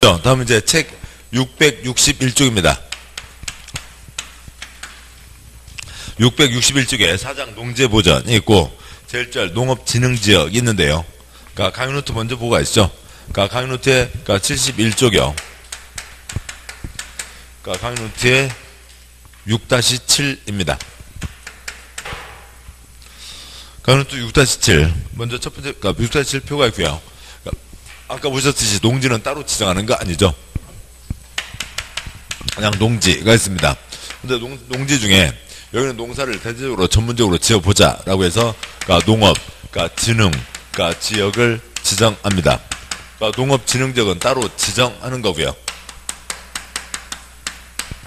다음 이제 책 661쪽입니다. 661쪽에 사장 농지보전이 있고 제1절 농업진흥지역이 있는데요. 그러니까 강의노트 먼저 보고 가시죠. 그러니까 강의노트에 71쪽이요. 그러니까 강의노트에 6-7입니다. 강의노트 6-7 먼저 첫 번째 6-7 표가 있고요. 아까 보셨듯이 농지는 따로 지정하는 거 아니죠. 그냥 농지가 있습니다. 근데 농지 중에 여기는 농사를 대체적으로 전문적으로 지어보자 라고 해서 농업, 진흥, 지역을 지정합니다. 농업진흥지역은 따로 지정하는 거고요.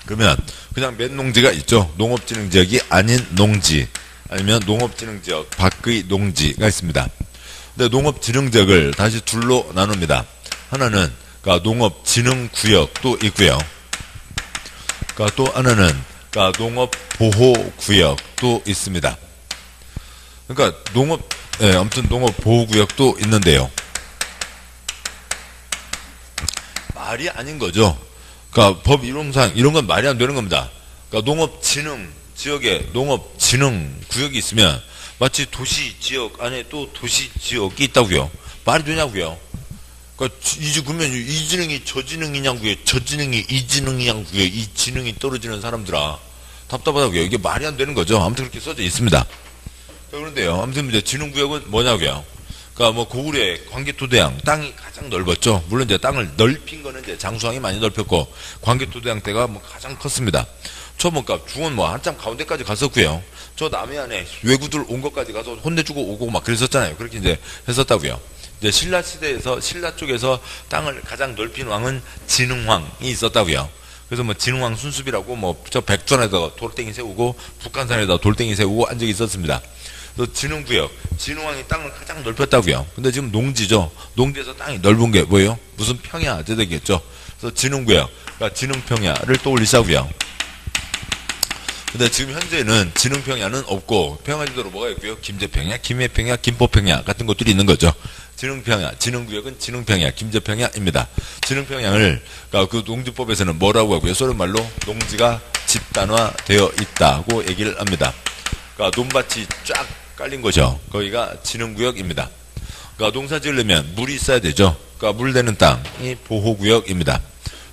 그러면 그냥 맨 농지가 있죠. 농업진흥지역이 아닌 농지 아니면 농업진흥지역 밖의 농지가 있습니다. 근데 농업진흥지역을 다시 둘로 나눕니다. 하나는 농업진흥구역도 있고요. 또 하나는 농업보호구역도 있습니다. 그러니까 아무튼 농업보호구역도 있는데요. 말이 아닌 거죠. 법 이론상 이런 건 말이 안 되는 겁니다. 농업진흥 지역에 농업진흥구역이 있으면 마치 도시지역 안에 또 도시지역이 있다고요. 말이 되냐고요. 그러면 이 지능이 저 지능이냐고요. 저 지능이 이 지능이냐고요. 이 지능이 떨어지는 사람들아 답답하다고요. 이게 말이 안 되는 거죠. 아무튼 그렇게 써져 있습니다. 그런데요. 아무튼 이제 진흥구역은 뭐냐고요. 고구려의 광개토대왕 땅이 가장 넓었죠. 물론 이제 땅을 넓힌 거는 이제 장수왕이 많이 넓혔고 광개토대왕 때가 가장 컸습니다. 중은 한참 가운데까지 갔었고요. 저 남해안에 외구들 온 것까지 가서 혼내주고 오고 막 그랬었잖아요. 그렇게 이제 했었다고요. 이제 신라 시대에서 신라 쪽에서 땅을 가장 넓힌 왕은 진흥왕이 있었다고요. 그래서 진흥왕 순수비라고 저 백전에다가 돌덩이 세우고 북한산에다 돌덩이 세우고 한 적이 있었습니다. 그래서 진흥구역, 진흥왕이 땅을 가장 넓혔다고요. 근데 지금 농지죠. 농지에서 땅이 넓은 게 뭐예요? 무슨 평야 되겠죠. 그래서 진흥구역, 진흥평야를 떠올리자고요. 근데 지금 현재는 진흥평야는 없고 평야지도로 뭐가 있고요? 김제평야, 김해평야, 김포평야 같은 것들이 있는 거죠. 진흥평야, 진흥구역은 진흥평야, 김제평야입니다. 진흥평야를 그 농지법에서는 뭐라고 하고요? 소련말로 농지가 집단화되어 있다고 얘기를 합니다. 논밭이 쫙 깔린 거죠. 거기가 진흥구역입니다. 농사 지으려면 물이 있어야 되죠. 물 되는 땅이 보호구역입니다.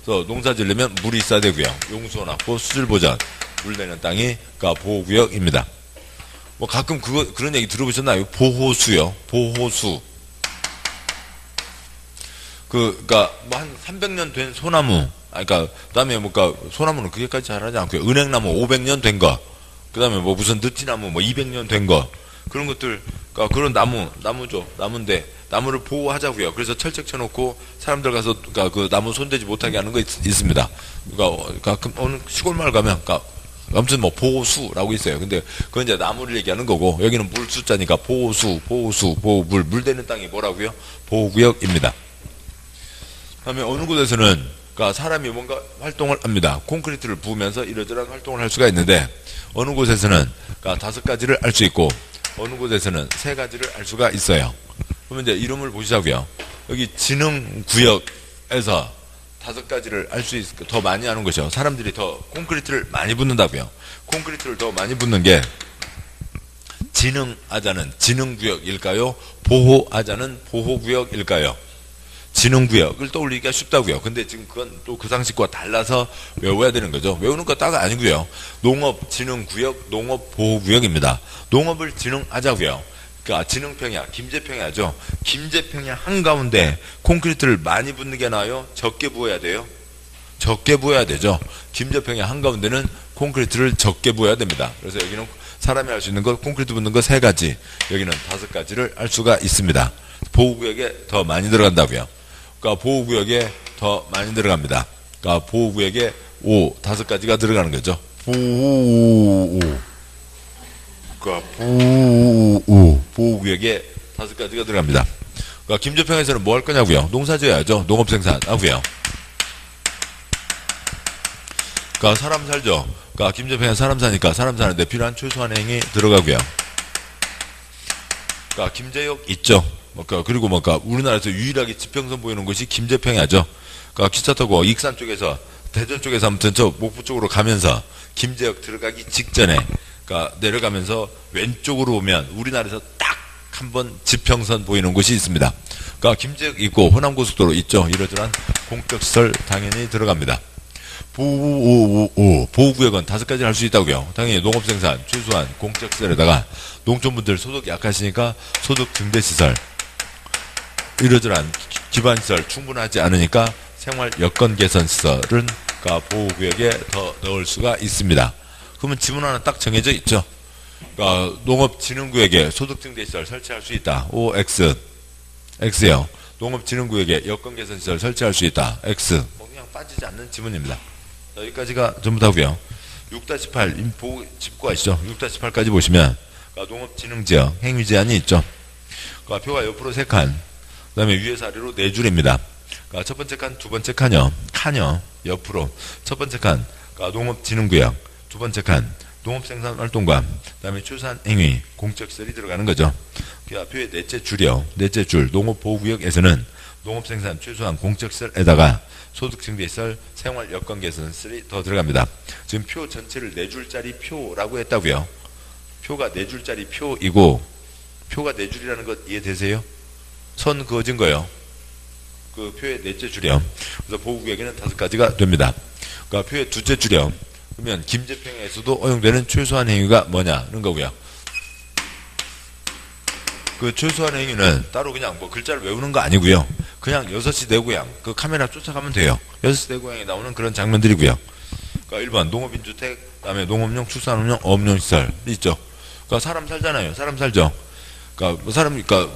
그래서 농사 지으려면 물이 있어야 되고요. 용수원 확보, 수질보전, 물 되는 땅이 보호구역입니다. 가끔 그런 얘기 들어보셨나요? 보호수요. 보호수. 한 300년 된 소나무. 그다음에 소나무는 그게까지 자라지 않고요. 은행나무 500년 된 거. 그다음에 무슨 느티나무 200년 된 거. 그런 것들, 그런 나무죠. 나무인데, 나무를 보호하자고요. 그래서 철책 쳐놓고 사람들 가서 그 나무 손대지 못하게 하는 거 있습니다. 가끔 어느 시골 마을 가면, 아무튼 보호수라고 있어요. 근데 그건 이제 나무를 얘기하는 거고, 여기는 물 숫자니까 보호수, 보호물, 물 되는 땅이 뭐라고요? 보호구역입니다. 다음에 어느 곳에서는, 사람이 뭔가 활동을 합니다. 콘크리트를 부으면서 이러저러한 활동을 할 수가 있는데, 어느 곳에서는 5가지를 알 수 있고, 어느 곳에서는 3가지를 알 수가 있어요. 그러면 이제 이름을 보시자고요. 여기 진흥구역에서 5가지를 알 수 있을 더 많이 하는 것이요. 사람들이 더 콘크리트를 많이 붓는다고요. 콘크리트를 더 많이 붓는 게 진흥하자는 진흥구역일까요? 보호하자는 보호구역일까요? 진흥구역을 떠올리기가 쉽다고요. 근데 지금 그건 또 그 상식과 달라서 외워야 되는 거죠. 외우는 거 따가 아니고요. 농업진흥구역, 농업보호구역입니다. 농업을 진흥하자고요. 진흥평야, 김제평야죠. 김제평야 한가운데 콘크리트를 많이 붓는 게 나아요? 적게 부어야 돼요? 적게 부어야 되죠. 김제평야 한가운데는 콘크리트를 적게 부어야 됩니다. 그래서 여기는 사람이 할 수 있는 거 콘크리트 붓는 거 3가지, 여기는 5가지를 알 수가 있습니다. 보호구역에 더 많이 들어간다고요. 보호구역에 더 많이 들어갑니다. 보호구역에 5가지가 들어가는 거죠. 보호구역에 5가지가 들어갑니다. 김제평에서는 뭐 할 거냐고요? 농사 지어야죠. 농업생산 하고요. 사람 살죠. 김제평에 사람 사니까 사람 사는데 필요한 최소한 행위 들어가고요. 김제역 있죠. 그리고 우리나라에서 유일하게 지평선 보이는 곳이 김제평야죠. 그러니까 기차 타고 익산 쪽에서 대전 쪽에서 아무튼 저 목포 쪽으로 가면서 김제역 들어가기 직전에 그러니까 내려가면서 왼쪽으로 보면 우리나라에서 딱 한 번 지평선 보이는 곳이 있습니다. 그러니까 김제역 있고 호남고속도로 있죠. 이러저러한 공적시설 당연히 들어갑니다. 보호구역은 5가지를 할 수 있다고요. 당연히 농업생산, 최소한 공적시설에다가 농촌분들 소득이 약하시니까 소득 증대시설, 이러저러한 기반시설 충분하지 않으니까 생활 여건 개선 시설은 그러니까 보호구역에 더 넣을 수가 있습니다. 그러면 지문 하나 딱 정해져 있죠. 그러니까 농업진흥구역에 소득증대시설 설치할 수 있다. OX. X요. 농업진흥구역에 여건 개선 시설 설치할 수 있다. X. 뭐 그냥 빠지지 않는 지문입니다. 여기까지가 전부 다고요. 6-8 짚고 가시죠. 6-8까지 보시면 그러니까 농업진흥지역 행위 제한이 있죠. 그러니까 표가 옆으로 3칸, 그 다음에 위에서 아래로 4줄입니다. 그러니까 첫 번째 칸, 두 번째 칸요. 옆으로 첫 번째 칸 그러니까 농업진흥구역, 두 번째 칸 농업생산활동과 그 다음에 최소한 행위, 공적시설이 들어가는 거죠. 그러니까 표의 넷째 줄이요. 넷째 줄 농업보호구역에서는 농업생산 최소한 공적시설에다가 소득증대시설, 생활여건 개선시설이 더 들어갑니다. 지금 표 전체를 4줄짜리 표라고 했다고요. 표가 4줄짜리 표이고 표가 4줄이라는 것 이해되세요? 선 그어진 거요. 그 표의 넷째 줄이요. 그래서 보호구역에는 5가지가 됩니다. 그러니까 표의 둘째 줄이요. 그러면 김제평에서도 허용되는 최소한 행위가 뭐냐는 거고요. 그 최소한 행위는 따로 그냥 뭐 글자를 외우는 거 아니고요. 그냥 6시 내 고향 그 카메라 쫓아가면 돼요. 6시 내 고향에 나오는 그런 장면들이고요. 그러니까 1번 농업인주택, 그다음에 농업용, 축산업용, 어업용 시설 있죠. 그러니까 사람 살잖아요. 사람 살죠. 그러니까 뭐 그러니까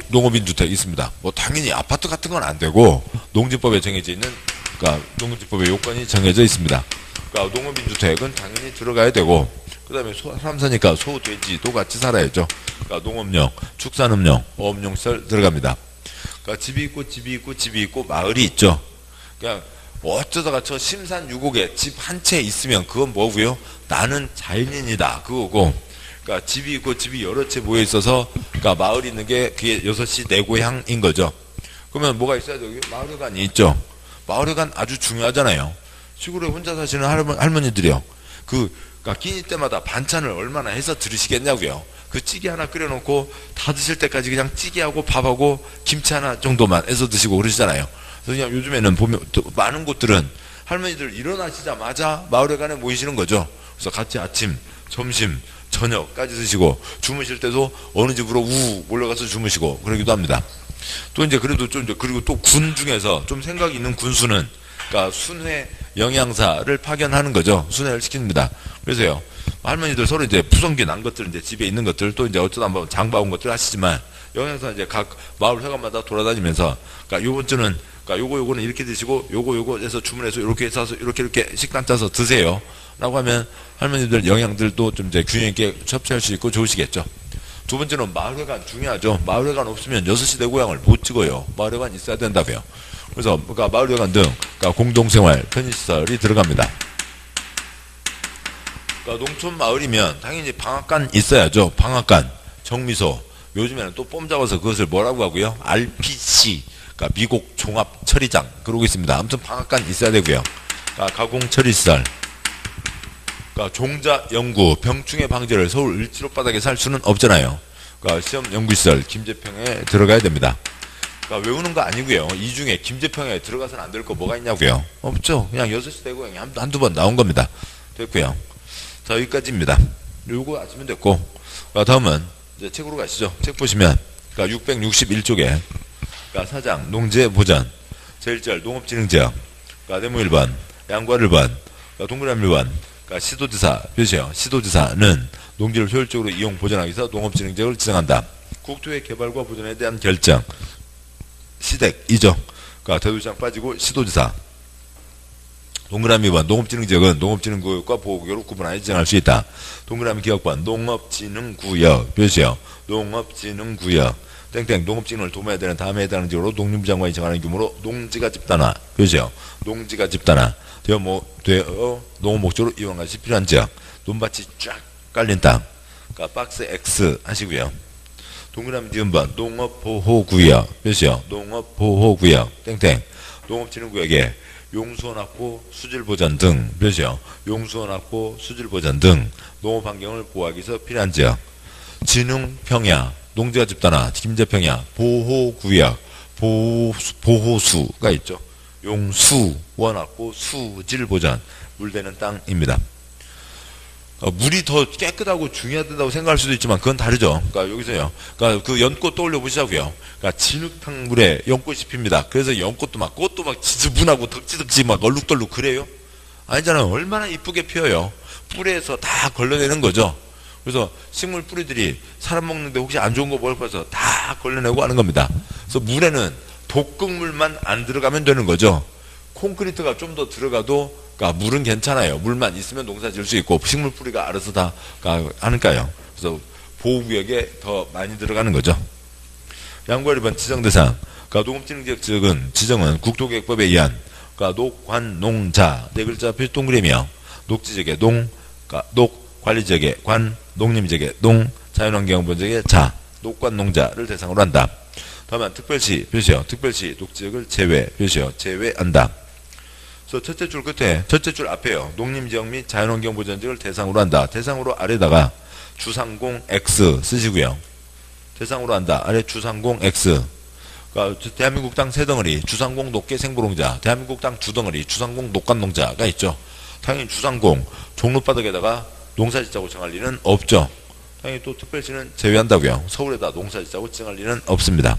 농업인주택 있습니다. 뭐 당연히 아파트 같은 건 안 되고 농지법에 정해져 있는 그러니까 농지법의 요건이 정해져 있습니다. 그러니까 농업인주택은 당연히 들어가야 되고 그 다음에 사람 사니까 소, 돼지도 같이 살아야죠. 그러니까 농업용, 축산업용, 어업용 시설 들어갑니다. 그러니까 집이 있고 마을이 있죠. 그냥 뭐 어쩌다가 저 심산유곡에 집 한 채 있으면 그건 뭐고요? 나는 자연인이다 그거고. 그러니까 집이 있고 집이 여러 채 모여 있어서 그러니까 마을이 있는 게 그게 6시 내 고향인 거죠. 그러면 뭐가 있어야 되고요? 마을회관이 있죠. 마을회관 아주 중요하잖아요. 시골에 혼자 사시는 할머니들이요. 그러니까 끼니 때마다 반찬을 얼마나 해서 들으시겠냐고요. 그 찌개 하나 끓여놓고 다 드실 때까지 그냥 찌개하고 밥하고 김치 하나 정도만 해서 드시고 그러시잖아요. 그래서 그냥 요즘에는 보면 많은 곳들은 할머니들 일어나시자마자 마을회관에 모이시는 거죠. 그래서 같이 아침, 점심, 저녁까지 드시고 주무실 때도 어느 집으로 우 몰려가서 주무시고 그러기도 합니다. 또 이제 그래도 좀 그리고 또 군 중에서 좀 생각이 있는 군수는 그러니까 순회 영양사를 파견하는 거죠. 순회를 시킵니다. 그래서요 할머니들 서로 이제 푸성기 난 것들 이제 집에 있는 것들 또 이제 어쩌다 한번 장봐온 것들 하시지만 영양사 이제 각 마을 회관마다 돌아다니면서 그러니까 요번 주는 그러니까 요거는 이렇게 드시고 요거 해서 주문해서 이렇게 사서 이렇게 식단 짜서 드세요. 라고 하면 할머니들 영양들도 좀 이제 균형 있게 섭취할 수 있고 좋으시겠죠. 두 번째는 마을회관 중요하죠. 마을회관 없으면 6시 내 고향을 못 찍어요. 마을회관 있어야 된다고요. 그래서 그러니까 마을회관 등 그러니까 공동생활 편의시설이 들어갑니다. 그러니까 농촌 마을이면 당연히 방앗간 있어야죠. 방앗간, 정미소. 요즘에는 또 뽐 잡아서 그것을 뭐라고 하고요? RPC, 그러니까 미국 종합 처리장 그러고 있습니다. 아무튼 방앗간 있어야 되고요. 그러니까 가공 처리시설. 그러니까 종자 연구, 병충해 방지를 서울 을지로바닥에 살 수는 없잖아요. 그러니까 시험 연구시설 김제평에 들어가야 됩니다. 그러니까 외우는 거 아니고요. 이 중에 김제평에 들어가서는 안 될 거 뭐가 있냐고요. 없죠. 그냥 6시 대고양이 한두 번 나온 겁니다. 됐고요. 자 여기까지입니다. 요거 아시면 됐고 다음은 이제 책으로 가시죠. 책 보시면 그러니까 661쪽에 그러니까 사장, 농지 보전, 제1절 농업진흥지역, 그러니까 네모 1번, 양과 1번, 그러니까 동그라미 1번, 그러니까 시도지사 표시요. 시도지사는 농지를 효율적으로 이용 보존하기 위해서 농업진흥지역을 지정한다. 국토의 개발과 보존에 대한 결정. 시댁이죠. 그러니까 대도시장 빠지고 시도지사. 동그라미 2번 농업진흥지역은 농업진흥구역과 보호구역으로 구분하여 지정할 수 있다. 동그라미 기억번 농업진흥구역 표시요. 농업진흥구역 땡땡 농업진흥을 도모해야 되는 다음에 해당하는 지역으로 농림부 장관이 정하는 규모로 농지가 집단화 표시요. 농지가 집단화 되어 농업 목적으로 이용 것이 필요한 지역. 논밭이 쫙 깔린 땅. 그러니까 박스 X 하시고요. 동그라미 뒤은 번 농업보호구역 표시요. 농업보호구역 땡땡 농업진흥구역에 용수원 확보, 수질 보전 등 몇이요? 용수원 확보, 수질 보전 등 농업 환경을 보호하기 위해서 필요한 지역. 진흥평야, 농지가 집단화, 김제평야, 보호구역, 보호수가 있죠. 용수원 확보, 수질 보전, 물되는 땅입니다. 물이 더 깨끗하고 중요하다고 생각할 수도 있지만 그건 다르죠. 그러니까 여기서요. 그러니까 그 연꽃 떠올려 보시자고요. 그러니까 진흙탕 물에 연꽃이 핍니다. 그래서 연꽃도 막 꽃도 막 지저분하고 덕지덕지 막 얼룩덜룩 그래요? 아니잖아요. 얼마나 이쁘게 피어요. 뿌리에서 다 걸러내는 거죠. 그래서 식물 뿌리들이 사람 먹는데 혹시 안 좋은 거 먹을 거라서 다 걸러내고 하는 겁니다. 그래서 물에는 독극물만 안 들어가면 되는 거죠. 콘크리트가 좀 더 들어가도 그러니까 물은 괜찮아요. 물만 있으면 농사 지을 수 있고 식물 뿌리가 알아서 다 하니까요. 그래서 보호구역에 더 많이 들어가는 거죠. 양과 1번 지정대상. 그러니까 농업진흥지역 지정은 국토계획법에 의한 그러니까 녹관농자 네 글자 표시 동그라미며 녹지지역의 농, 그러니까 녹 관리지역의 관, 농림지역의 농, 자연환경보전지역의 자, 녹관농자를 대상으로 한다. 다음은 특별시 표시요. 특별시 녹지역을 제외 표시요. 제외한다. 그래서 첫째 줄 끝에, 첫째 줄 앞에요. 농림지역 및 자연환경보전지역을 대상으로 한다. 대상으로 아래다가 주상공 X 쓰시고요. 대상으로 한다. 아래 주상공 X. 그러니까 대한민국 땅 세 덩어리, 주상공 녹계 생보농자, 대한민국 땅 두 덩어리, 주상공 녹관농자가 있죠. 당연히 주상공, 종로바닥에다가 농사짓자고 정할 리는 없죠. 당연히 또 특별시는 제외한다고요. 서울에다 농사짓자고 정할 리는 없습니다.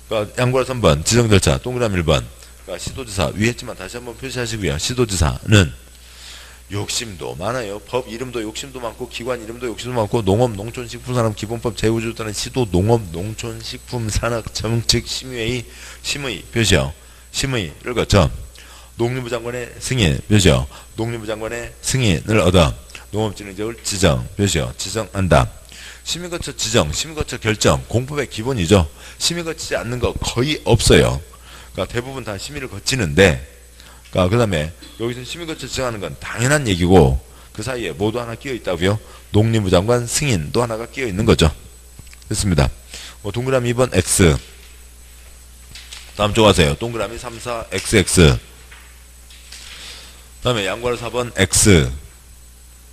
그러니까 양보라 3번, 지정 절차, 동그라미 1번. 그러니까 시도지사 위에 했지만 다시 한번 표시하시고요. 시도지사는 욕심도 많아요. 법 이름도 욕심도 많고 기관 이름도 욕심도 많고 농업농촌식품산업기본법 제5조에 따른 시도 농업농촌식품산업정책심의회 심의 표시요. 심의를 거쳐 농림부 장관의 승인 표시요. 농림부 장관의 승인을 얻어 농업진흥지역을 지정 표시요. 지정한다. 심의 거쳐 지정, 심의 거쳐 결정, 공법의 기본이죠. 심의 거치지 않는 거 거의 없어요. 그러니까 대부분 다 심의를 거치는데, 그러니까 그 다음에 여기서 심의 거쳐 지정하는 건 당연한 얘기고 그 사이에 뭐도 하나 끼어 있다고요? 농림부 장관 승인도 하나가 끼어 있는 거죠. 됐습니다. 동그라미 2번 X. 다음 쪽 가세요. 동그라미 3, 4 XX. 다음에 양괄호 4번 X.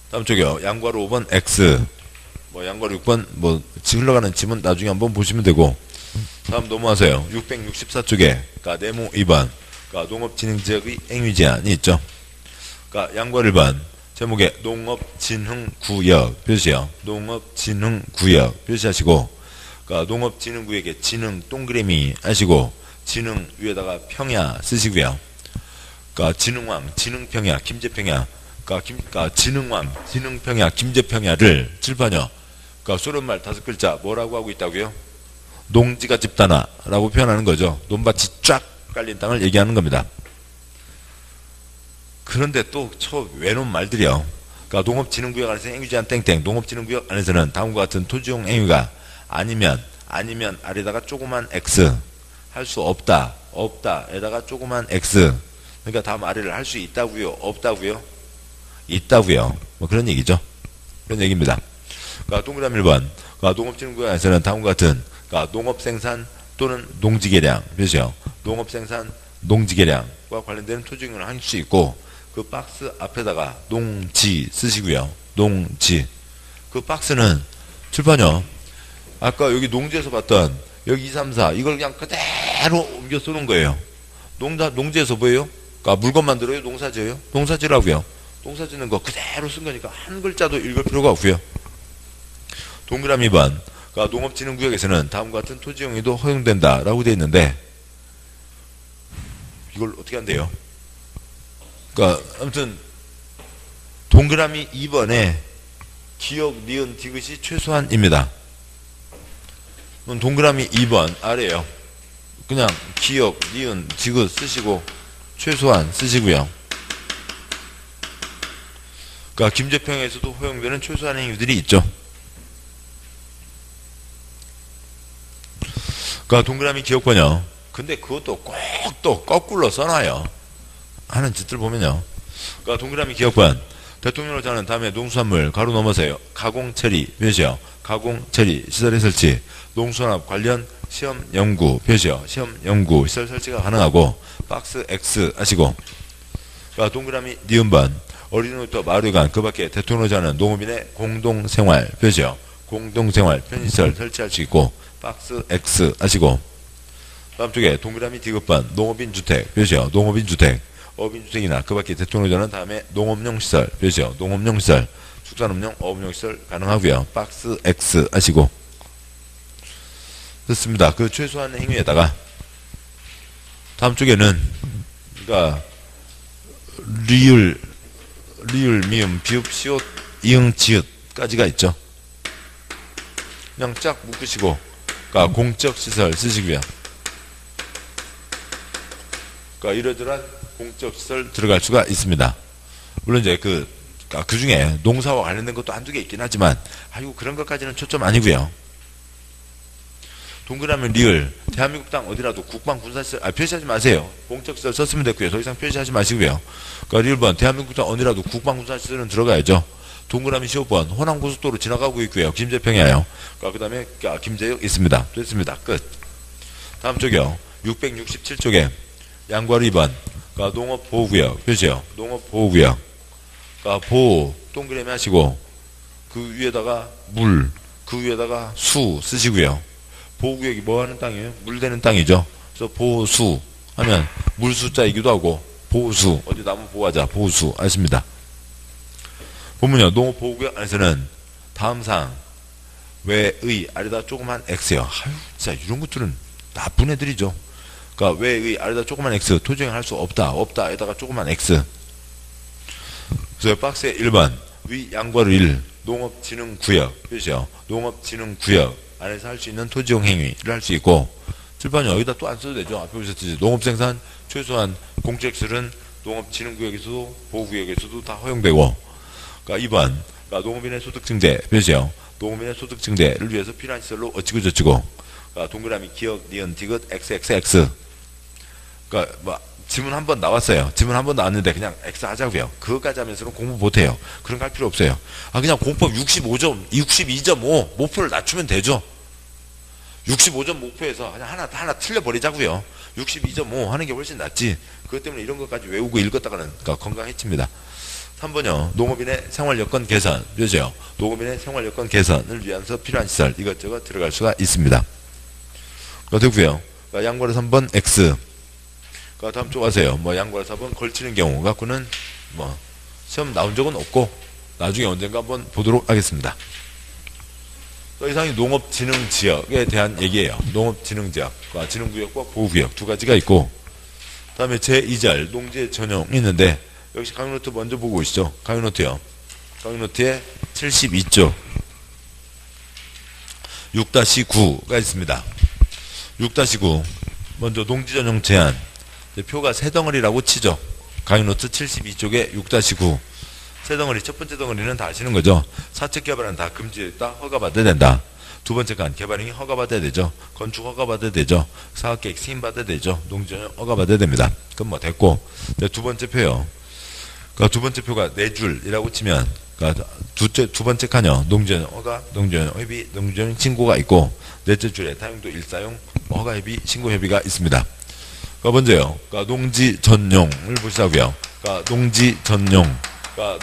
다음 쪽이요. 양괄호 5번 X. 양괄호 6번 흘러가는 지문 나중에 한번 보시면 되고. 다음 넘어가세요. 664쪽에 그러니까 네모 2번 그러니까 농업진흥지역의 행위제한이 있죠. 그러니까 양괄호 1번 제목에 농업진흥구역 표시요. 농업진흥구역 표시하시고 그러니까 농업진흥구역에 진흥 동그라미 하시고 진흥 위에다가 평야 쓰시고요. 그러니까 진흥왕, 진흥평야, 김제평야 그러니까 진흥왕, 진흥평야, 김제평야를 칠판요. 그러니까 소련말 5글자 뭐라고 하고 있다고요? 농지가 집단화라고 표현하는 거죠. 논밭이 쫙 깔린 땅을 얘기하는 겁니다. 그런데 또 외놓은 말들이요. 그러니까 농업진흥구역 안에서 행위제한 땡땡 농업진흥구역 안에서는 다음과 같은 토지용 행위가 아니면 아래다가 조그만 X 할 수 없다에다가 조그만 X 그러니까 다음 아래를 할 수 있다고요? 없다고요? 있다고요. 그런 얘기죠. 그런 얘기입니다. 그러니까 동그라미 1번 그러니까 농업진흥구역 안에서는 다음과 같은 그러니까 농업생산 또는 농지개량 표시요. 농업생산, 농지개량과 관련되는 토지용을 할 수 있고 그 박스 앞에다가 농지 쓰시고요. 농지. 그 박스는 칠판요. 아까 여기 농지에서 봤던 여기 2, 3, 4 이걸 그냥 그대로 옮겨 쓰는 거예요. 농지에서 뭐예요? 그러니까 물건 만들어요? 농사지어요? 농사지라고요. 농사지는 거 그대로 쓴 거니까 한 글자도 읽을 필요가 없고요. 동그라미 2번 그러니까 농업진흥구역에서는 다음과 같은 토지용의도 허용된다라고 되어 있는데 이걸 어떻게 한대요? 그러니까 아무튼 동그라미 2번에 기역, 니은, 디귿이 최소한입니다. 동그라미 2번 아래요. 그냥 기역, 니은, 디귿 쓰시고 최소한 쓰시고요. 그러니까 김제평에서도 허용되는 최소한 행위들이 있죠. 그러니까 동그라미 기억번요. 근데 그것도 꼭 또 거꾸로 써놔요. 하는 짓들 보면요. 그러니까 동그라미 기억번. 대통령으로 자는 다음에 농수산물 가로 넘어서요. 가공 처리 표시요. 가공 처리 시설의 설치. 농수산업 관련 시험 연구 표시요. 시험 연구 시설 설치가 가능하고 박스 X 하시고 동그라미 니은번 어린이부터 마을회관 그 밖에 대통령으로 자는 농업인의 공동생활 표시요. 공동생활 편의시설 설치할 수 있고 박스 X 하시고 다음 쪽에 동그라미 디귿번 농업인 주택 표시요. 농업인 주택 어업인 주택이나 그 밖에 대통령으로 자는 다음에 농업용 시설 표시요. 농업용 시설 축산업용 어업용 시설 가능하고요. 박스 X 하시고 됐습니다. 그 최소한 행위에다가 다음 쪽에는 그러니까 리을 미음 비읍 시옷 이응 지읒까지가 있죠. 그냥 쫙 묶으시고 그러니까 공적 시설 쓰시고요. 그러니까 이러저러한 공적 시설 들어갈 수가 있습니다. 물론 이제 그 중에 농사와 관련된 것도 한두 개 있긴 하지만 아이고 그런 것까지는 초점 아니고요. 동그라미 리을 대한민국 땅 어디라도 국방군사시설 표시하지 마세요. 공적시설 썼으면 됐고요. 더 이상 표시하지 마시고요. 그러니까 리을번 대한민국 땅 어디라도 국방군사시설은 들어가야죠. 동그라미 15번 호남고속도로 지나가고 있고요. 김제평야요. 그 다음에 김제역 있습니다. 됐습니다. 끝. 다음 쪽이요. 667쪽에 양괄호 2번 농업보호구역 표시요. 농업보호구역 보호 동그라미 하시고 그 위에다가 물 그 위에다가 수 쓰시고요. 보호구역이 뭐 하는 땅이에요? 물 되는 땅이죠. 그래서 보호수 하면 물수자이기도 하고 보호수 어디 나무 보호하자 보호수 아십니다. 보면요. 농업보호구역 안에서는 다음 사항 외의 아래다 조그만 X요. 아유 진짜 이런 것들은 나쁜 애들이죠. 그러니까 외의 아래다 조그만 X 토지행을 할 수 없다 에다가 조그만 X. 그래서 박스에 1번 위 양괄호 1 농업진흥구역 표시요. 농업진흥구역 안에서 할 수 있는 토지용 행위를 할 수 있고 7번이 여기다 또 안 써도 되죠. 앞에 보셨듯이 농업생산 최소한 공적시설은 농업진흥구역에서도 보호구역에서도 다 허용되고 그러니까 2번 그러니까 농업인의 소득증대 표시요. 농업인의 소득증대를 위해서 필요한 시설로 어찌고 저찌고 그러니까 동그라미 기역 니은 디귿 XXX 그러니까 뭐 지문 한 번 나왔어요. 지문 한 번 나왔는데 그냥 X 하자고요. 그거까지 하면서는 공부 못해요. 그런 거 할 필요 없어요. 그냥 공법 65점 62.5 목표를 낮추면 되죠. 65점 목표에서 그냥 하나 틀려버리자고요. 62.5 하는 게 훨씬 낫지. 그것 때문에 이런 것까지 외우고 읽었다가는 그러니까 건강해집니다. 3번요. 농업인의 생활여건 개선. 그죠? 농업인의 생활여건 개선을 위해서 필요한 시설 이것저것 들어갈 수가 있습니다. 되고요. 양괄호 3번 X. 다음 쪽 하세요. 양괄호 4번 걸치는 경우 갖고는 시험 나온 적은 없고 나중에 언젠가 한번 보도록 하겠습니다. 더 이상이 농업진흥지역에 대한 얘기예요. 농업진흥지역과 진흥구역과 보호구역 두 가지가 있고 다음에 제2절 농지의 전용이 있는데 역시 강의노트 먼저 보고 오시죠. 강의노트요. 강의노트에 72쪽 6-9가 있습니다. 6-9 먼저 농지전용 제한 표가 세 덩어리라고 치죠. 강의노트 72쪽에 6-9 세 덩어리 첫 번째 덩어리는 다 아시는 거죠. 사측 개발은 다 금지했다 허가받아야 된다. 두 번째 간 개발행위 허가받아야 되죠. 건축 허가받아야 되죠. 사업계획 승인받아야 되죠. 농지전용 허가받아야 됩니다. 그건 됐고 두 번째 표요. 두 번째 표가 네 줄이라고 치면 두 번째 칸요. 농지전용 허가, 농지전용 협의, 농지전용 신고가 있고 넷째 줄에 타용도 일사용 허가 협의, 신고 협의가 있습니다. 먼저요. 농지 전용을 보시라고요. 농지 전용.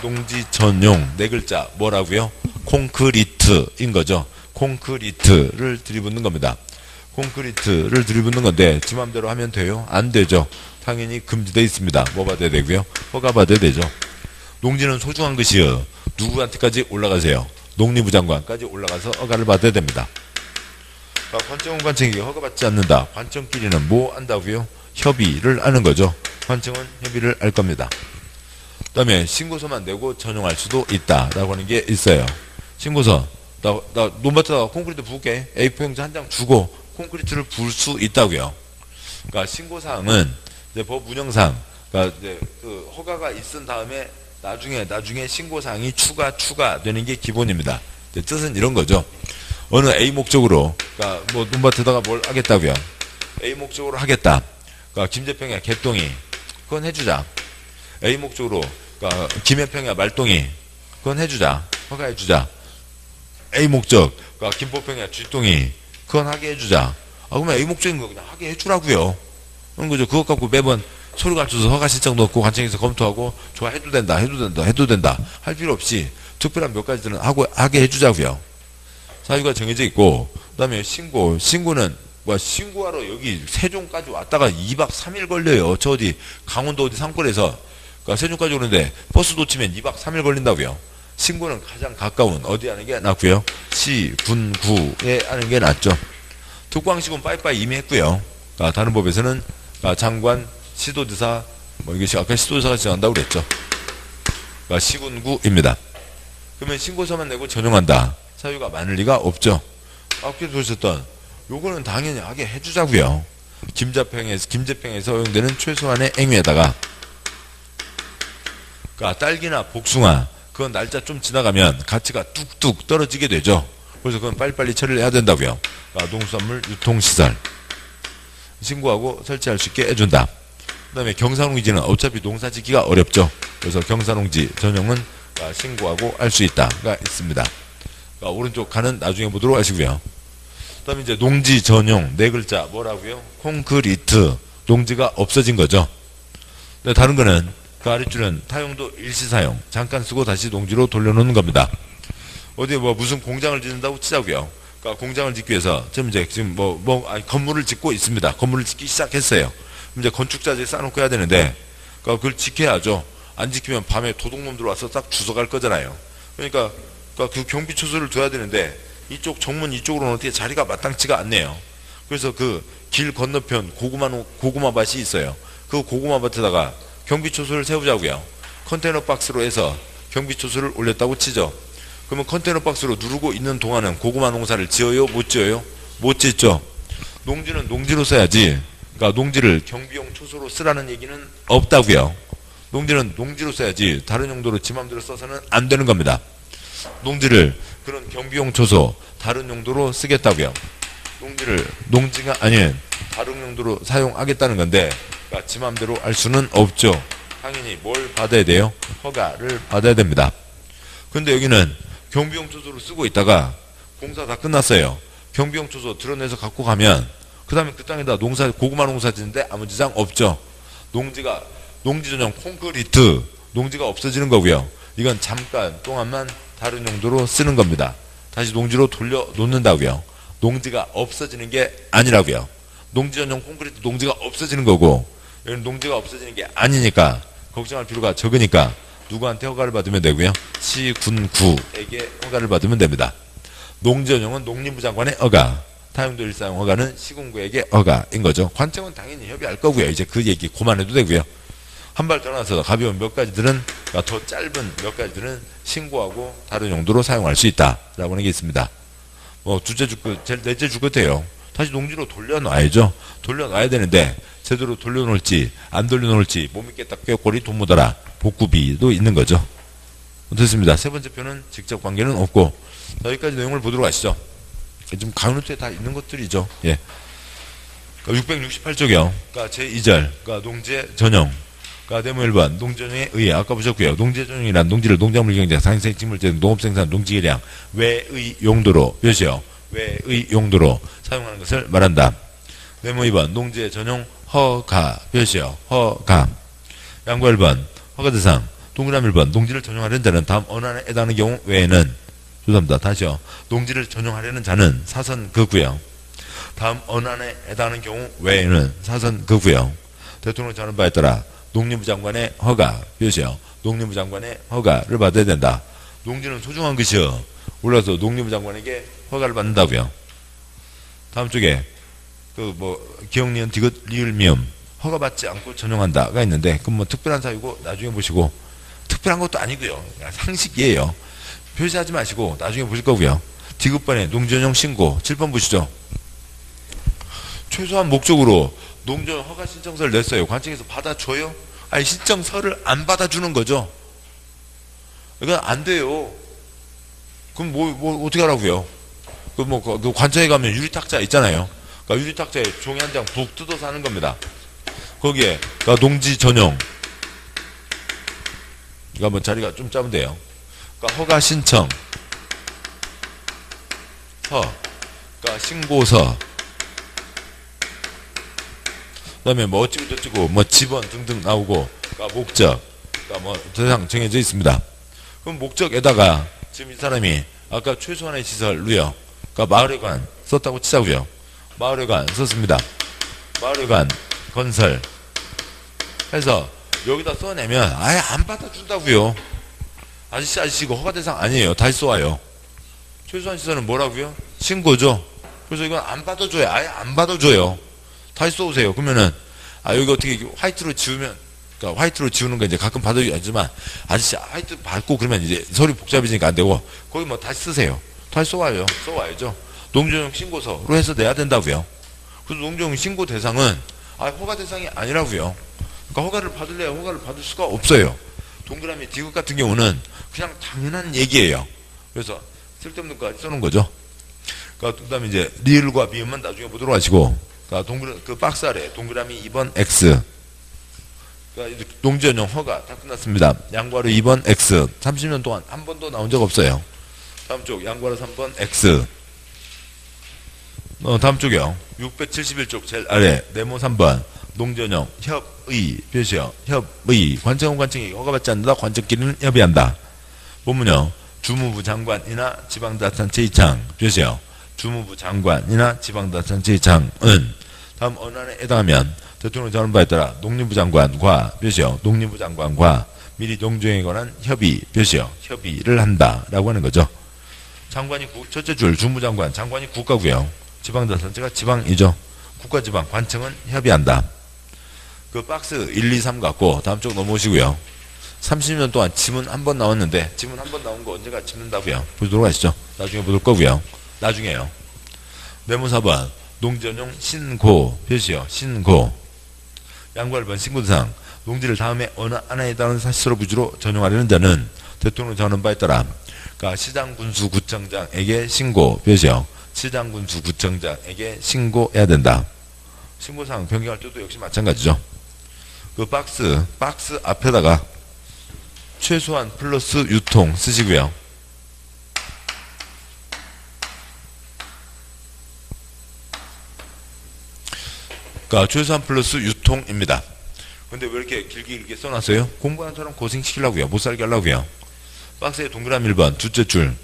농지 전용 네 글자 뭐라고요? 콘크리트인 거죠. 콘크리트를 들이붓는 겁니다. 콘크리트를 들이붓는 건데 지 맘대로 하면 돼요? 안 되죠. 당연히 금지되어 있습니다. 뭐 받아야 되고요? 허가 받아야 되죠. 농지는 소중한 것이요. 누구한테까지 올라가세요? 농림부 장관까지 올라가서 허가를 받아야 됩니다. 관청은 관청에게 허가받지 않는다. 관청끼리는 뭐 한다고요? 협의를 하는 거죠. 관청은 협의를 할 겁니다. 그 다음에 신고서만 내고 전용할 수도 있다라고 하는 게 있어요. 신고서 나 논밭에다가 콘크리트 부을게. A4 용지 한 장 주고 콘크리트를 부을 수 있다고요. 그러니까 신고사항은 이제 법 운영상 그러니까 이제 그 허가가 있은 다음에 나중에 신고사항이 추가되는 게 기본입니다. 뜻은 이런 거죠. 어느 A 목적으로 그러니까 논밭에다가 뭘 하겠다고요. A 목적으로 하겠다. 그러니까 김제평야 개똥이 그건 해주자. A 목적으로 그러니까 김해평야 말동이 그건 해주자. 허가해주자. A 목적, 그러니까 김포평야 쥐똥이 그건 하게 해주자. 그러면 A 목적인 거 그냥 하게 해주라고요. 그런 거죠. 그것 갖고 매번 서류 갖춰서 허가 신청 넣고 관청에서 검토하고 좋아 해도 된다, 해도 된다 할 필요 없이 특별한 몇 가지들은 하게 해주자고요. 사유가 정해져 있고, 그다음에 신고는 신고하러 여기 세종까지 왔다가 2박 3일 걸려요. 저 어디 강원도 어디 산골에서 그러니까 세종까지 오는데 버스 놓치면 2박 3일 걸린다고요. 신고는 가장 가까운 어디 하는 게 낫고요. 시, 군, 구에 하는 게 낫죠. 특광시군 빠이빠이 이미 했고요. 다른 법에서는 장관, 시도지사, 이것이 아까 시도지사가 정한다고 그랬죠. 시군구입니다. 그러면 신고서만 내고 전용한다. 사유가 많을 리가 없죠. 아까 보셨던 요거는 당연히 하게 해주자고요. 김제평에서 허용되는 최소한의 행위에다가 딸기나 복숭아 그건 날짜 좀 지나가면 가치가 뚝뚝 떨어지게 되죠. 그래서 그건 빨리빨리 처리를 해야 된다고요. 농수산물 유통시설 신고하고 설치할 수 있게 해준다. 그 다음에 경사농지는 어차피 농사 짓기가 어렵죠. 그래서 경사농지 전용은 신고하고 할 수 있다가 있습니다. 오른쪽 칸은 나중에 보도록 하시고요. 그 다음에 이제 농지 전용 네 글자 뭐라고요? 콘크리트. 농지가 없어진 거죠. 다른 거는 그 아랫줄은 타용도 일시사용 잠깐 쓰고 다시 농지로 돌려놓는 겁니다. 어디 무슨 공장을 짓는다고 치자고요. 그러니까 공장을 짓기 위해서 지금 건물을 짓고 있습니다. 건물을 짓기 시작했어요. 이제 건축자재 쌓아놓고 해야 되는데 그걸 지켜야죠. 안 지키면 밤에 도둑놈 들어와서 딱 주워갈 거잖아요. 그러니까 그 경비초소를 둬야 되는데 이쪽 정문 이쪽으로는 어떻게 자리가 마땅치가 않네요. 그래서 그 길 건너편 고구마 밭이 있어요. 그 고구마 밭에다가 경비초소를 세우자고요. 컨테이너 박스로 해서 경비초소를 올렸다고 치죠. 그러면 컨테이너 박스로 누르고 있는 동안은 고구마 농사를 지어요? 못 지어요? 못 짓죠. 농지는 농지로 써야지. 그러니까 농지를 경비용 초소로 쓰라는 얘기는 없다고요. 농지는 농지로 써야지 다른 용도로 지 맘대로 써서는 안 되는 겁니다. 농지를 그런 경비용 초소 다른 용도로 쓰겠다고요. 농지를 농지가 아닌 다른 용도로 사용하겠다는 건데 지 맘대로 할 수는 없죠. 당연히 뭘 받아야 돼요? 허가를 받아야 됩니다. 근데 여기는 경비용 초소로 쓰고 있다가 공사 다 끝났어요. 경비용 초소 드러내서 갖고 가면 그 다음에 그 땅에다 고구마 농사 짓는데 아무 지장 없죠. 농지 전용 콘크리트 농지가 없어지는 거고요. 이건 잠깐 동안만 다른 용도로 쓰는 겁니다. 다시 농지로 돌려놓는다고요. 농지가 없어지는 게 아니라고요. 농지 전용 콘크리트 농지가 없어지는 거고 여기는 농지가 없어지는 게 아니니까 걱정할 필요가 적으니까 누구한테 허가를 받으면 되고요. 시, 군, 구에게 허가를 받으면 됩니다. 농지 전용은 농림부 장관의 허가, 타용도 일사용 허가는 시군구에게 허가인 거죠. 관청은 당연히 협의할 거고요. 이제 그 얘기 그만해도 되고요. 한 발 더 나서서 가벼운 몇 가지들은 더 짧은 몇 가지들은 신고하고 다른 용도로 사용할 수 있다라고 하는 게 있습니다. 둘째 주 끝, 넷째 주 끝에요. 다시 농지로 돌려놔야죠. 돌려놔야 되는데 제대로 돌려놓을지 안 돌려놓을지 못 믿겠다 꾀꼬리 돈 묻어라 복구비도 있는 거죠. 됐습니다. 세 번째 표는 직접 관계는 없고 여기까지 내용을 보도록 하시죠. 좀 강요투에 다 있는 것들이죠. 예. 668쪽이요. 그러니까 제2절 그러니까 농지의 전용 네모 1번 농지전용에 의해 아까 보셨고요. 농지의 전용이란 농지를 농작물 경제, 상생 식물제, 농업생산, 농지개량 외의 용도로 표시요. 외의 용도로 사용하는 것을 말한다. 네모 2번 농지의 전용 허가 표시요. 허가. 양보 1번 허가 대상 동그라미 1번 농지를 전용하려는 자는 다음 어느 안에 해당하는 경우 외에는 죄송합니다. 다시요. 농지를 전용하려는 자는 사선 그구요. 다음 어느 안에 해당하는 경우 외에는 사선 그구요. 대통령 정하는 바에 따라 농림부 장관의 허가 표시요. 농림부 장관의 허가를 받아야 된다. 농지는 소중한 것이요. 올라서 농림부 장관에게 허가를 받는다고요. 다음 쪽에 기억, 니은, 디귿, 리을, 미음 허가받지 않고 전용한다가 있는데 그건 특별한 사유고 나중에 보시고 특별한 것도 아니고요. 상식이에요. 표시하지 마시고 나중에 보실 거고요. 디귿번에 농지전용 신고 7번 보시죠. 최소한 목적으로 농지전용 허가 신청서를 냈어요. 관청에서 받아줘요? 아니 신청서를 안 받아주는 거죠. 이건 안 돼요. 그럼 어떻게 하라고요? 그 관청에 가면 유리탁자 있잖아요. 그러니까 유리탁자에 종이 한 장 북 뜯어서 하는 겁니다. 거기에 농지 전용 그러니까 뭐 자리가 좀 짜면 돼요. 그러니까 허가 신청, 그러니까 신고서, 그다음에 뭐 어찌고 저찌고 뭐 지번 등등 나오고, 그러니까 목적, 그러니까 뭐 더 이상 정해져 있습니다. 그럼 목적에다가 지금 이 사람이 아까 최소한의 시설로요. 그러니까 마을회관 썼다고 치자고요. 마을회관 썼습니다. 마을회관 건설 해서 여기다 써내면 아예 안 받아준다고요. 아저씨고 허가 대상 아니에요. 다시 쏘아요. 최소한 시설은 뭐라고요? 신고죠. 그래서 이건 안 받아줘요. 아예 안 받아줘요. 다시 쏘세요. 그러면은 여기 어떻게 화이트로 지우면, 그러니까 화이트로 지우는 거 이제 가끔 받아주지만 아저씨 화이트 받고 그러면 이제 서류 복잡해지니까 안 되고 거기 뭐 다시 쓰세요. 다시 쏘아요. 쏘아야죠. 농지전용 신고서로 해서 내야 된다고요. 그래서 농지전용 신고 대상은 허가 대상이 아니라고요. 그러니까 허가를 받을래야 허가를 받을 수가 없어요. 동그라미 디귿 같은 경우는 그냥 당연한 얘기예요. 그래서 쓸데없는 거 써놓은 거죠. 그러니까 그 다음에 이제 리을과 미음만 나중에 보도록 하시고, 그러니까 그 박스 아래 동그라미 2번 X, 그러니까 농지전용 허가 다 끝났습니다. 양괄호 2번 X, 30년 동안 한 번도 나온 적 없어요. 다음 쪽 양괄호 3번 X. 다음 쪽이요. 671쪽 제일 아래 네모 3번 농지전용 협의 표시요. 협의 관청은 관청이 허가받지 않는다. 관청끼리는 협의한다. 본문요. 주무부 장관이나 지방자치단체 이창 표시요. 주무부 장관이나 지방자치단체 이창은 다음 언안에 해당하면 대통령 전원 바에 따라 농림부 장관과 표시요. 농림부 장관과 미리 농지전용에 관한 협의 표시요. 협의를 한다라고 하는 거죠. 장관이 첫째 줄 주무장관 장관이 국가고요. 지방자치단체가 지방이죠. 국가지방 관청은 협의한다. 그 박스 1, 2, 3 갖고 다음 쪽 넘어오시고요. 30년 동안 지문 한 번 나왔는데 지문 한 번 나온 거 언제가 짚는다고요. 보도록 하시죠. 나중에 보실 거고요. 나중에요. 네모 4번 농지전용 신고 표시요. 신고 양괄 1번 신고대상 농지를 다음에 어느 하나에 따른 사실로 부지로 전용하려는 자는 대통령 정하는 바에 따라 그러니까 시장군수구청장에게 신고 표시요. 시장군수구청장에게 신고해야 된다. 신고사항 변경할 때도 역시 마찬가지죠. 그 박스 앞에다가 최소한 플러스 유통 쓰시고요. 그러니까 최소한 플러스 유통입니다. 근데 왜 이렇게 길게 써놨어요? 공부하는 사람 고생시키려고요. 못 살게 하려고요. 박스에 동그라미 1번 둘째 줄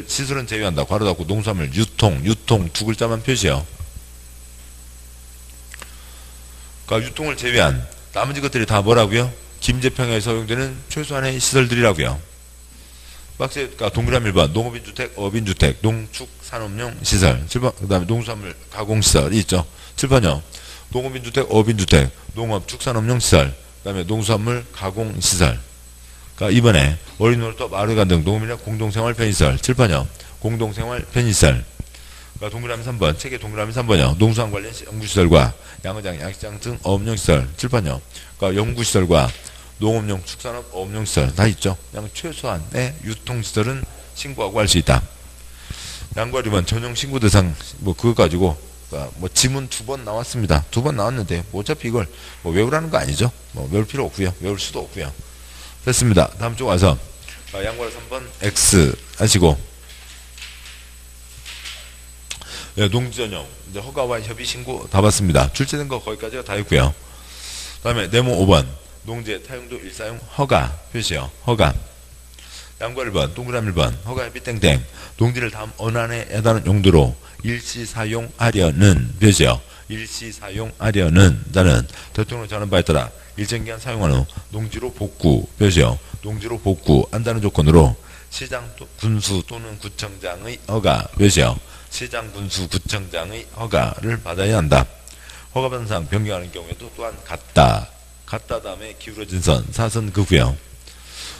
시설은 제외한다. 괄호 닫고 농수산물 유통 두 글자만 표시요. 그러니까 유통을 제외한 나머지 것들이 다 뭐라고요? 김제평야에서 사용되는 최소한의 시설들이라고요. 박스에 동그라미 1번 농업인주택, 어업인주택, 농축산업용 시설 7번 그 다음에 농수산물 가공시설이 있죠. 7번요. 농업인주택, 어업인주택, 농업, 축산업용 시설 그 다음에 농수산물 가공시설. 그러니까 이번에 어린이놀이터, 마을회관 등 농업인의 공동생활 편의시설 7번요. 공동생활 편의시설. 그러니까 동그라미 3번 책의 동그라미 3번요. 농수산 관련 연구시설과 양어장, 양식장 등 어업용 시설 7번요. 그러니까 연구시설과 농업용, 축산업, 어업용 시설 다 있죠. 그냥 최소한의 유통시설은 신고하고 할 수 있다. 양괄 2번 전용 신고 대상 뭐 그거 가지고 그러니까 뭐 지문 2번 나왔습니다. 2번 나왔는데 뭐 어차피 이걸 뭐 외우라는 거 아니죠. 뭐 외울 필요 없고요. 외울 수도 없고요. 됐습니다. 다음 쪽 와서 양괄 3번 X 하시고 농지전용 이제 허가와 협의 신고 다 봤습니다. 출제된 거 거기까지가 다 있고요. 다음에 네모 5번 농지 타용도 일사용 허가 표시요. 허가 양괄 1번 동그라미 1번 허가 협의 땡땡 농지를 다음 언안에 해당하는 용도로 일시 사용하려는 표시요. 일시 사용하려는 자는 대통령 정하는 바에 따라 일정 기간 사용한 후 농지로 복구 표시요. 농지로 복구한다는 조건으로 시장 군수 또는 구청장의 허가 표시요. 시장 군수 구청장의 허가를 받아야 한다. 허가받은 사항 변경하는 경우에도 또한 같다 다음에 기울어진 선 사선 그고요.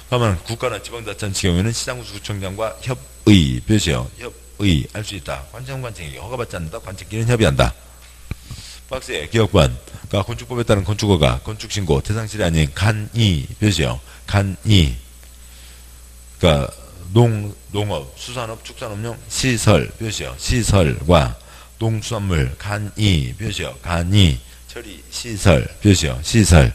다만 국가나 지방자치단체 경우에는 시장 군수 구청장과 협의 표시요. 협의 할 수 있다. 관청에게 허가받지 않는다. 관청끼리는 협의한다. 박스에 기억번 그러니까 건축법에 따른 건축허가 건축신고 대상실이 아닌 간이 표시요. 간이 그러니까 농업, 수산업, 축산업용 시설 표시요. 시설과 농수산물 간이 표시요. 간이 처리 시설 표시요. 시설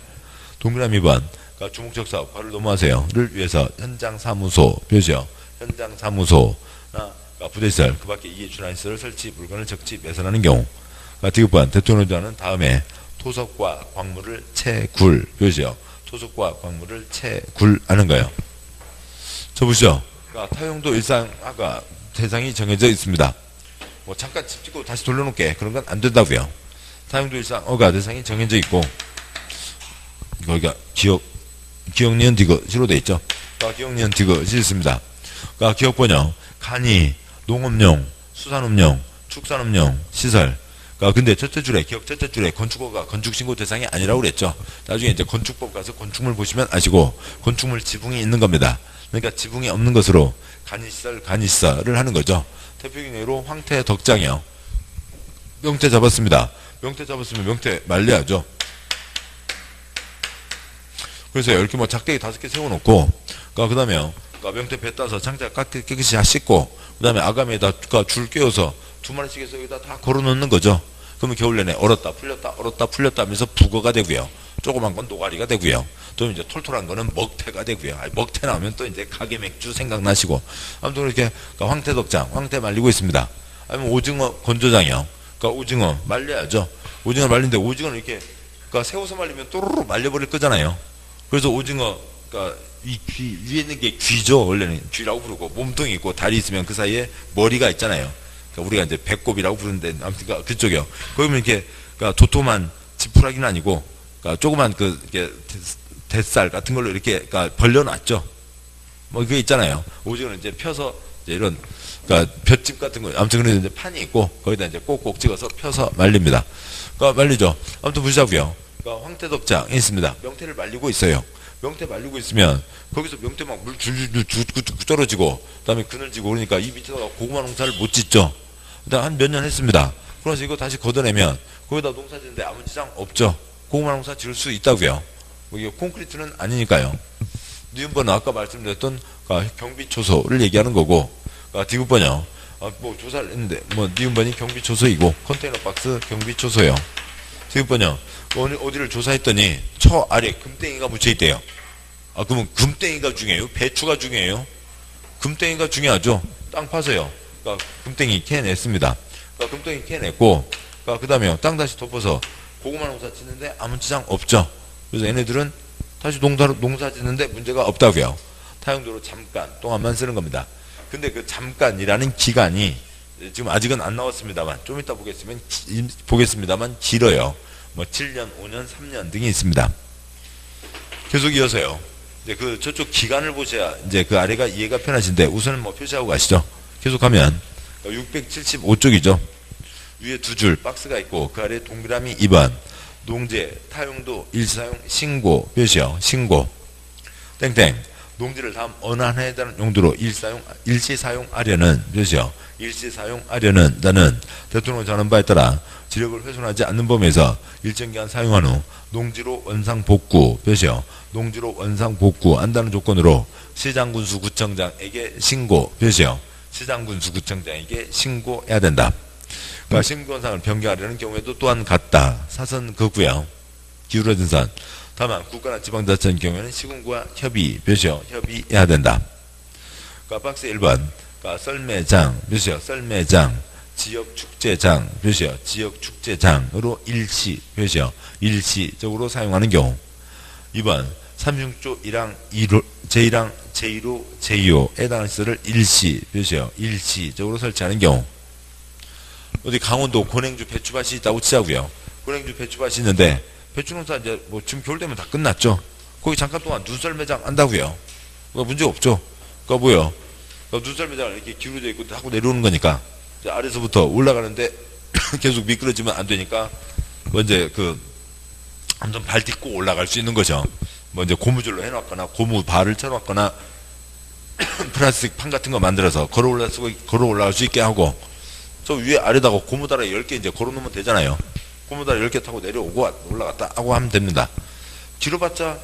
동그라미 2번 그러니까 주목적 사업, 바로 넘어가세요.를 위해서 현장 사무소 표시요. 현장 사무소나 그러니까 부대시설, 그 밖에 이에 준하는 시설을 설치, 물건을 적지, 매설하는 경우. 그러니까 디귿번 대통령자는 다음에 토속과 광물을 채굴 표시요. 토속과 광물을 채굴하는 거예요. 저 보시죠. 그러니까 타용도 일상 아까 대상이 정해져 있습니다. 뭐 잠깐 집 짓고 다시 돌려놓게 그런 건 안 된다고요. 타용도 일상 어가 대상이 정해져 있고 거기가 기억니은 디귿으로 돼 있죠. 그러니까 기억니은 디귿이 있습니다. 그러니까 기억번역 간이 농업용, 수산업용, 축산업용 시설. 그러니까 근데 첫째 줄에 기억 첫째 줄에 건축허가 건축신고 대상이 아니라고 그랬죠. 나중에 이제 건축법 가서 건축물 보시면 아시고 건축물 지붕이 있는 겁니다. 그러니까 지붕이 없는 것으로 간이시설을 하는 거죠. 대표경례로 황태 덕장이요. 명태 잡았습니다. 명태 잡았으면 명태 말려야죠. 그래서 이렇게 뭐 작대기 5개 세워놓고, 그 다음에 명태 배 따서 장작 깨끗이 씻고, 그 다음에 아가미에다 줄 꿰어서 2마리씩 해서 여기다 다 걸어놓는 거죠. 그러면 겨울 내내 얼었다 풀렸다 하면서 북어가 되고요. 조그만 건 노가리가 되고요. 또 이제 톨톨한 거는 먹태가 되고요. 먹태 나오면 또 이제 가게 맥주 생각나시고. 아무튼 그렇게 황태 덕장, 황태 말리고 있습니다. 아니면 오징어 건조장이요. 그러니까 오징어 말려야죠. 오징어 말리는데 오징어는 이렇게 세워서 말리면 또르르 말려버릴 거잖아요. 그래서 오징어, 이 위에 있는 게 귀죠. 원래는 귀라고 부르고 몸통이 있고 다리 있으면 그 사이에 머리가 있잖아요. 우리가 이제 배꼽이라고 부르는데 아무튼 그쪽이요. 거기면 이렇게 도톰한 지푸라기는 아니고 조그만 이렇게 뱃살 같은 걸로 이렇게 벌려놨죠. 뭐 그게 있잖아요. 오징어는 이제 펴서 이제 이런 볏짚 같은 거 아무튼 그런 이제 판이 있고 거기다 이제 꼭꼭 찍어서 펴서 말립니다. 말리죠. 아무튼 보시자고요. 황태덕장이 있습니다. 명태를 말리고 있어요. 명태 말리고 있으면 거기서 명태 막 물 줄줄 떨어지고 그다음에 그늘지고 그러니까 이 밑에다가 고구마 농사를 못 짓죠. 한 몇 년 했습니다. 그래서 이거 다시 걷어내면 거기다 농사 짓는데 아무 지장 없죠. 고구마 농사 지을 수 있다고요. 이게 콘크리트는 아니니까요. 니은번은 아까 말씀드렸던 경비초소를 얘기하는 거고, 디귿번요. 뭐 조사를 했는데 뭐 니은번이 경비초소이고 컨테이너 박스 경비초소요. 디귿번요. 어디를 조사했더니 처 아래 금땡이가 묻혀 있대요. 그러면 금땡이가 중요해요? 배추가 중요해요? 금땡이가 중요하죠. 땅 파서요. 금땡이 캐냈습니다. 금땡이 캐냈고, 그 다음에 땅 다시 덮어서 고구마 농사 짓는데 아무 지장 없죠. 그래서 얘네들은 다시 농사 짓는데 문제가 없다고요. 타용도로 잠깐 동안만 쓰는 겁니다. 근데 그 잠깐이라는 기간이 지금 아직은 안 나왔습니다만 좀 이따 보겠습니다만 길어요. 뭐 7년, 5년, 3년 등이 있습니다. 계속 이어서요. 이제 저쪽 기간을 보셔야 이제 그 아래가 이해가 편하신데 우선은 뭐 표시하고 가시죠. 계속하면 675쪽이죠. 위에 2줄 박스가 있고 그 아래 동그라미 2번 농지 타용도 일시사용 신고 표시요. 신고 땡땡 농지를 다음 어느 하나에 대한 용도로 일시사용하려는 표시요. 일시사용하려는 나는 대통령 전한 바에 따라 지력을 훼손하지 않는 범위에서 일정 기간 사용한 후 농지로 원상복구 표시요. 농지로 원상복구한다는 조건으로 시장군수구청장에게 신고 표시요. 시장군수구청장에게 신고해야 된다. 신고선상을 변경하려는 경우에도 또한 같다. 사선 그고요. 기울어진 선. 다만 국가나 지방자치의 경우에는 시군구와 협의 표시요. 협의해야 된다. 박스 1번 썰매장 표시요. 썰매장 지역축제장 표시요. 지역축제장으로 일시 표시요. 일시적으로 사용하는 경우. 2번 36조 1항 1호, 제1호, 제2호에 해당하는 시설을 일시 표시요. 일시적으로 설치하는 경우. 어디 강원도 권행주 배추밭이 있다고 치자고요. 권행주 배추밭이 있는데 배추농사 이제 뭐 지금 겨울 되면 다 끝났죠. 거기 잠깐 동안 눈썰매장 한다고요. 문제 없죠. 뭐요? 눈썰매장을 이렇게 기울어져 있고 하고 내려오는 거니까 이제 아래서부터 올라가는데 계속 미끄러지면 안 되니까 뭐 이제 한번 발 딛고 올라갈 수 있는 거죠. 뭐 이제 고무줄로 해놨거나 고무 발을 쳐놨거나 플라스틱 판 같은 거 만들어서 걸어 올라갈 수 있게 하고 저 위에 아래다가 고무다라 10개 이제 걸어놓으면 되잖아요. 고무다라 10개 타고 내려오고 올라갔다 하고 하면 됩니다. 길어봤자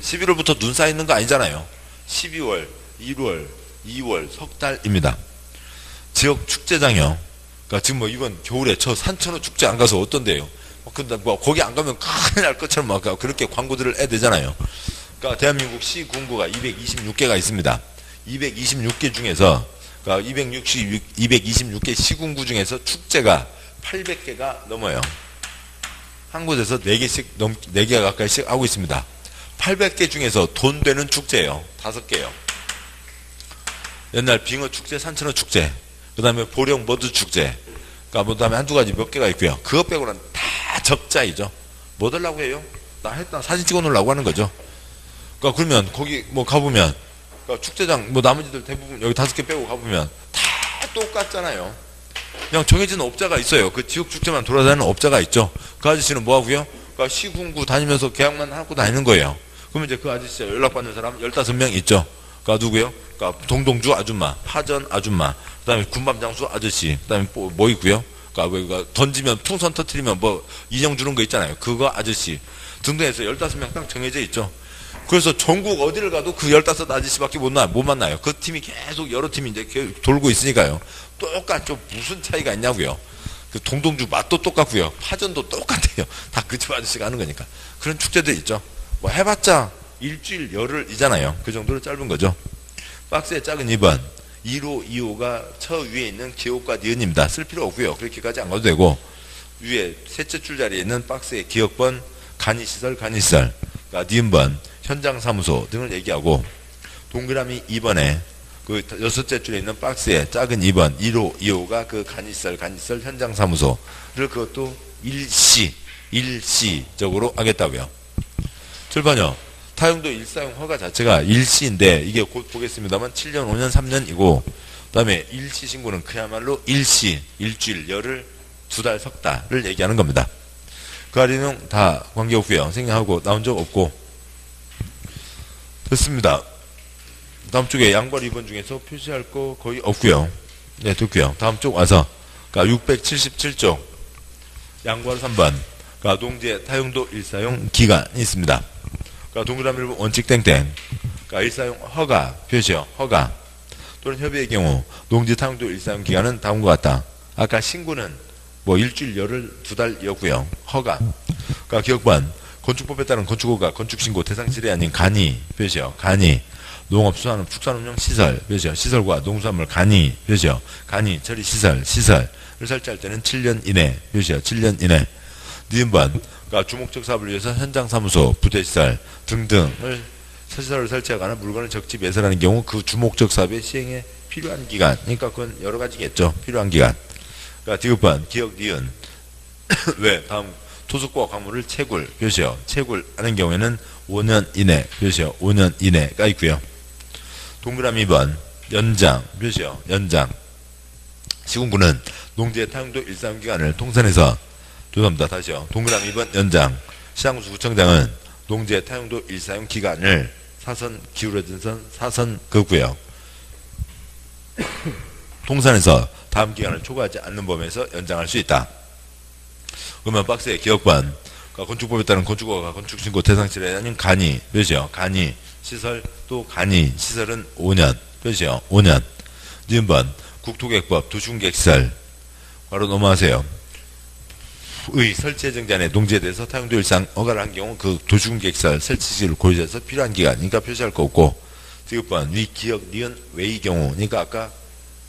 11월부터 눈 쌓이는 거 아니잖아요. 12월, 1월, 2월 석 달입니다. 지역 축제장이요. 그러니까 지금 뭐 이번 겨울에 저 산천어 축제 안 가서 어떤데요? 근데 뭐 거기 안 가면 큰일 날 것처럼 막 그렇게 광고들을 해야 되잖아요. 그러니까 대한민국 시군구가 226개가 있습니다. 226개 중에서 그러니까 226개 시군구 중에서 축제가 800개가 넘어요. 한 곳에서 4개 가까이씩 하고 있습니다. 800개 중에서 돈 되는 축제예요. 5개요. 옛날 빙어 축제, 산천어 축제, 그 다음에 보령 머드 축제, 그러니까 그 다음에 한두 가지 몇 개가 있고요. 그것 빼고는 다 적자이죠. 뭐 달라고 해요? 나 했다 사진 찍어 놓으려고 하는 거죠. 그러니까 그러면 거기 뭐 가보면 그러니까 축제장 뭐 나머지들 대부분 여기 5개 빼고 가보면 다 똑같잖아요. 그냥 정해진 업자가 있어요. 그 지역 축제만 돌아다니는 업자가 있죠. 그 아저씨는 뭐 하고요? 그러니까 시군구 다니면서 계약만 하고 다니는 거예요. 그러면 이제 그 아저씨 연락받는 사람 15명 있죠. 그러니까 누구요? 그러니까 동동주 아줌마, 파전 아줌마, 그 다음에 군밤장수 아저씨, 그 다음에 뭐 있고요? 그러니까 던지면 풍선 터트리면 뭐 인형 주는 거 있잖아요. 그거 아저씨 등등 해서 15명 딱 정해져 있죠. 그래서 전국 어디를 가도 그 15 아저씨밖에 못 만나요. 그 팀이 계속 여러 팀이 이제 돌고 있으니까요. 똑같죠. 무슨 차이가 있냐고요. 그 동동주 맛도 똑같고요. 파전도 똑같아요. 다 그 집 아저씨가 하는 거니까. 그런 축제들 있죠. 뭐 해봤자 일주일 열흘이잖아요. 그 정도로 짧은 거죠. 박스의 작은 2번 1호, 2호가 처 위에 있는 기억과 니은입니다. 쓸 필요 없고요. 그렇게까지 안 가도 되고 위에 셋째 줄자리에 있는 박스의 기억번, 간이시설, 그러니까 니은번, 현장사무소 등을 얘기하고 동그라미 2번에 그 6째 줄에 있는 박스에 작은 2번 1호, 2호가 그 간이시설, 현장사무소를 그것도 일시적으로 하겠다고요. 7번요. 타용도 일사용 허가 자체가 일시인데 이게 곧 보겠습니다만 7년, 5년, 3년이고 그 다음에 일시 신고는 그야말로 일시, 일주일, 열흘, 2달, 석 달을 얘기하는 겁니다. 그 할인은 다 관계없고요. 생략하고 나온 적 없고 됐습니다. 다음 쪽에 양발 2번 중에서 표시할 거 거의 없고요. 네, 됐고요. 다음 쪽 와서 그러니까 677쪽 양발 3번 그러니까 농지의 타용도 일사용 기간이 있습니다. 그러니까 동그라미 1번 원칙 땡땡 그러니까 일사용 허가 표시요. 허가 또는 협의의 경우 농지 타용도 일사용 기간은 다음과 같다. 아까 신고는 뭐 일주일 열흘 2달이었고요. 허가 그러니까 기억반 건축법에 따른 건축허가 건축신고 대상실이 아닌 간이 표시요. 간이 농업, 축산업용 시설 표시요. 시설과 농수산물 간이 표시요. 간이 처리시설을 설치할 때는 7년 이내 표시요. 7년 이내 니은번 그러니까 주목적 사업을 위해서 현장사무소, 부대시설 등등을 시설을 설치하거나 물건을 적지 매설하는 경우 그 주목적 사업의 시행에 필요한 기간 그러니까 그건 여러 가지겠죠. 필요한 기간 그러니까 디귿번 기억 니은 왜 다음 토속과 광물을 채굴 표시요. 채굴하는 경우에는 5년 이내 표시요. 5년 이내가 있고요. 동그라미 2번 연장 표시요. 연장 시군구는 농지의 타용도 일사용 기간을 통산해서 죄송합니다. 다시요. 동그라미 2번 연장 시장구수 구청장은 농지의 타용도 일사용 기간을 사선 기울어진 선 사선 긋고요. 통산해서 다음 기간을 초과하지 않는 범위에서 연장할 수 있다. 그러면 박스의 기억반 건축법에 따른 건축허가 건축신고 대상실에 아닌 간이 몇이요? 간이 시설 또 간이 시설은 5년 몇이요? 5년 니은번 국토계획법 도시군객시설 바로 넘어가세요. 의 설치 예정지 안에 농지에 대해서 타용도 일상 허가를 한 경우 그 도시군객시설 설치시를 고려해서 필요한 기간 그러니까 표시할 거 없고 디귿번 위 기억 니은 외의 경우 그러니까 아까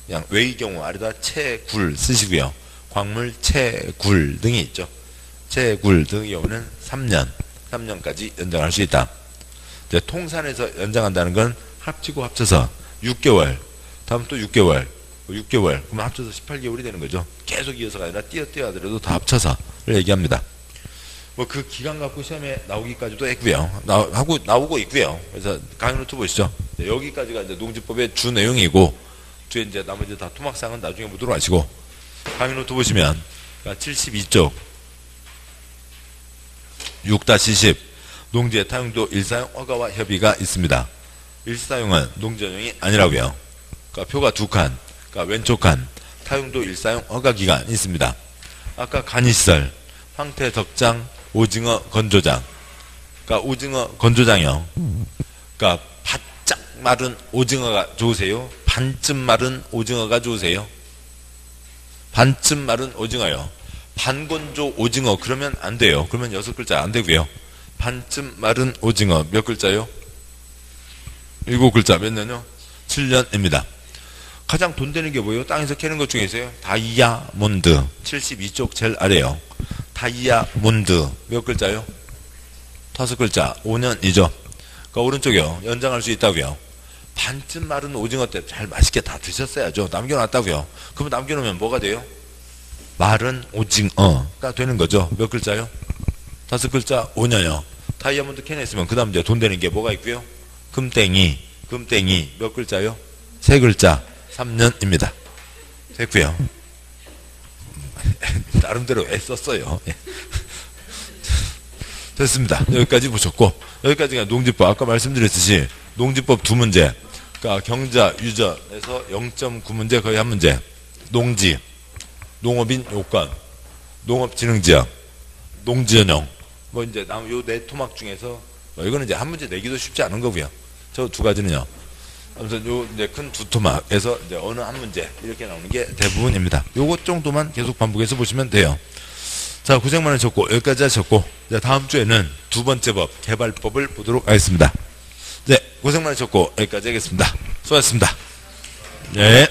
그냥 외의 경우 아래다 채굴 쓰시고요. 광물, 채굴 등이 있죠. 채굴 등의 경우는 3년까지 연장할 수 있다. 이제 통산해서 연장한다는 건 합치고 합쳐서 6개월, 다음 또 6개월, 그러면 합쳐서 18개월이 되는 거죠. 계속 이어서가 아니라 띄어 하더라도 다 합쳐서를 얘기합니다. 뭐 그 기간 갖고 시험에 나오기까지도 했고요. 나오고 있고요. 그래서 강의 노트 보시죠. 여기까지가 이제 농지법의 주 내용이고, 뒤에 이제 나머지 다 토막상은 나중에 보도록 하시고, 강의 노트 보시면 72쪽 6-10 농지의 타용도 일사용 허가와 협의가 있습니다. 일사용은 농지전용이 아니라고요. 그러니까 표가 2칸, 그러니까 왼쪽 칸 타용도 일사용 허가 기간이 있습니다. 아까 간이시설, 황태 덕장, 오징어 건조장, 그러니까 오징어 건조장이요. 그러니까 바짝 마른 오징어가 좋으세요? 반쯤 마른 오징어가 좋으세요? 반쯤 마른 오징어요. 반건조 오징어 그러면 안 돼요. 그러면 6글자 안 되고요. 반쯤 마른 오징어 몇 글자요? 7글자 몇 년요? 7년입니다. 가장 돈 되는 게 뭐예요? 땅에서 캐는 것 중에서요? 다이아몬드 72쪽 제일 아래요. 다이아몬드 몇 글자요? 5글자 5년이죠. 그 오른쪽이요. 연장할 수 있다고요. 반쯤 마른 오징어 때 잘 맛있게 다 드셨어야죠. 남겨놨다고요. 그러면 남겨놓으면 뭐가 돼요? 마른 오징어가 되는 거죠. 몇 글자요? 5글자 5년요. 다이아몬드 캐냈으면 그 다음 이제 돈 되는 게 뭐가 있고요? 금땡이 몇 글자요? 3글자 3년입니다. 됐고요. 나름대로 애썼어요. 됐습니다. 여기까지 보셨고, 여기까지가 농지법. 아까 말씀드렸듯이 농지법 2문제. 그러니까 경자, 유전에서 0.9문제 거의 1문제. 농지, 농업인 요건, 농업진흥지역, 농지연형. 뭐 이제 요 네 토막 중에서 이거는 이제 1문제 내기도 쉽지 않은 거고요. 저 2가지는요. 아무튼 요 이제 큰 2토막에서 이제 어느 1문제 이렇게 나오는 게 대부분입니다. 요것 정도만 계속 반복해서 보시면 돼요. 자, 고생 많으셨고 여기까지 하셨고, 자, 다음 주에는 2번째 법 개발법을 보도록 하겠습니다. 네, 고생 많으셨고 여기까지 하겠습니다. 수고하셨습니다. 네.